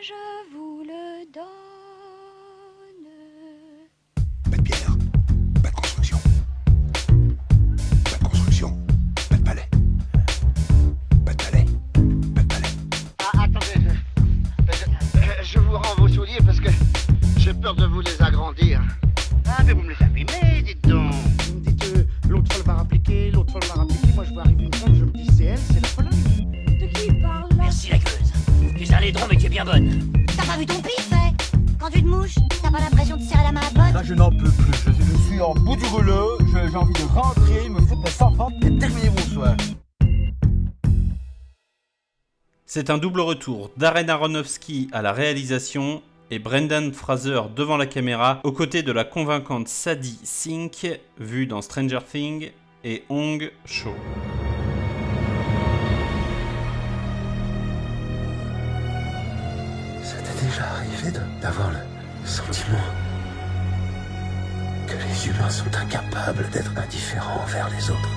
je vous le donne. Pas de pierre, pas de construction. Pas de construction, pas de palais. Pas de palais, pas de palais. Ah, attendez, je vous rends vos souliers parce que j'ai peur de vous les agrandir. Ah, mais vous me les abîmez, dites donc. Vous me dites, l'autre folle va rappliquer, l'autre folle va rappliquer. Moi, je vois arriver une femme, je me dis, c'est elle, c'est la folle. De qui il parle là? Merci la gueuse. Tu es un laidron mais tu es bien bonne. T'as pas vu ton pif, hein? Quand tu te mouches, t'as pas l'impression de serrer la main à pote? Là, je n'en peux plus. Je suis en bout du rouleau. J'ai envie de rentrer, me foutre mes enfants et terminer mon soir. C'est un double retour Darren Aronofsky à la réalisation et Brendan Fraser devant la caméra aux côtés de la convaincante Sadie Sink, vue dans Stranger Things, et Hong Chau. Ça t'est déjà arrivé d'avoir le sentiment que les humains sont incapables d'être indifférents envers les autres?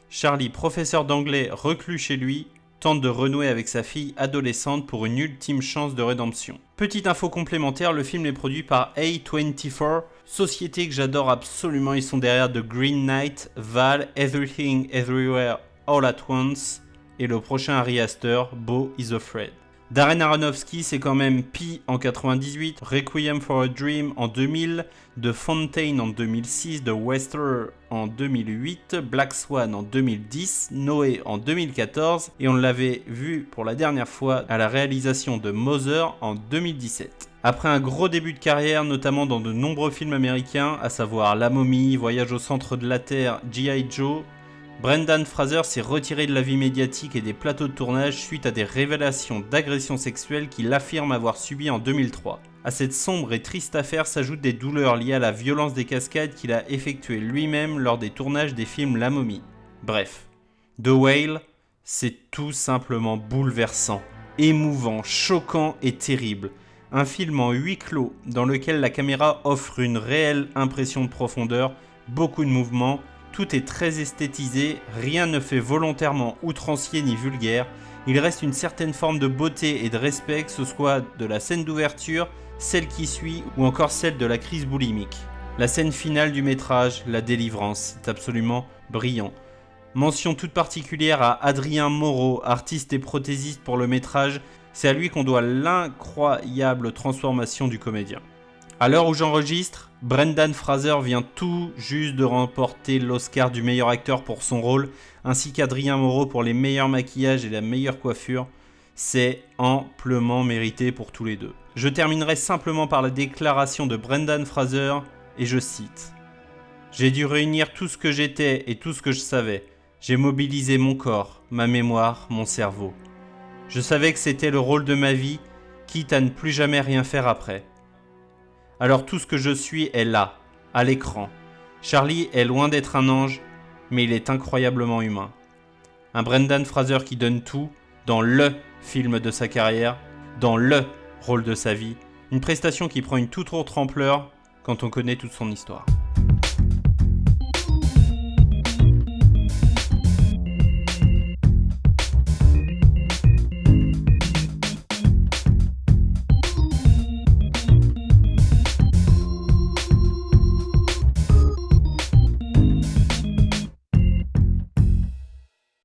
Charlie, professeur d'anglais reclus chez lui, tente de renouer avec sa fille adolescente pour une ultime chance de rédemption. Petite info complémentaire, le film est produit par A24, société que j'adore absolument, ils sont derrière The Green Knight, Val, Everything Everywhere All at Once et le prochain Ari Aster, Beau is Afraid. Darren Aronofsky, c'est quand même Pi en 98, Requiem for a Dream en 2000, The Fountain en 2006, The Wester en 2008, Black Swan en 2010, Noé en 2014 et on l'avait vu pour la dernière fois à la réalisation de Mother en 2017. Après un gros début de carrière, notamment dans de nombreux films américains, à savoir La Momie, Voyage au centre de la Terre, G.I. Joe, Brendan Fraser s'est retiré de la vie médiatique et des plateaux de tournage suite à des révélations d'agressions sexuelles qu'il affirme avoir subies en 2003. À cette sombre et triste affaire s'ajoutent des douleurs liées à la violence des cascades qu'il a effectuées lui-même lors des tournages des films La Momie. Bref, The Whale, c'est tout simplement bouleversant, émouvant, choquant et terrible. Un film en huis clos dans lequel la caméra offre une réelle impression de profondeur, beaucoup de mouvements. Tout est très esthétisé, rien ne fait volontairement outrancier ni vulgaire, il reste une certaine forme de beauté et de respect, que ce soit de la scène d'ouverture, celle qui suit ou encore celle de la crise boulimique. La scène finale du métrage, la délivrance, c'est absolument brillant. Mention toute particulière à Adrien Moreau, artiste et prothésiste pour le métrage, c'est à lui qu'on doit l'incroyable transformation du comédien. À l'heure où j'enregistre, Brendan Fraser vient tout juste de remporter l'Oscar du meilleur acteur pour son rôle, ainsi qu'Adrien Moreau pour les meilleurs maquillages et la meilleure coiffure. C'est amplement mérité pour tous les deux. Je terminerai simplement par la déclaration de Brendan Fraser, et je cite « J'ai dû réunir tout ce que j'étais et tout ce que je savais. J'ai mobilisé mon corps, ma mémoire, mon cerveau. Je savais que c'était le rôle de ma vie, quitte à ne plus jamais rien faire après. Alors tout ce que je suis est là, à l'écran. Charlie est loin d'être un ange, mais il est incroyablement humain. Un Brendan Fraser qui donne tout dans le film de sa carrière, dans le rôle de sa vie. Une prestation qui prend une toute autre ampleur quand on connaît toute son histoire.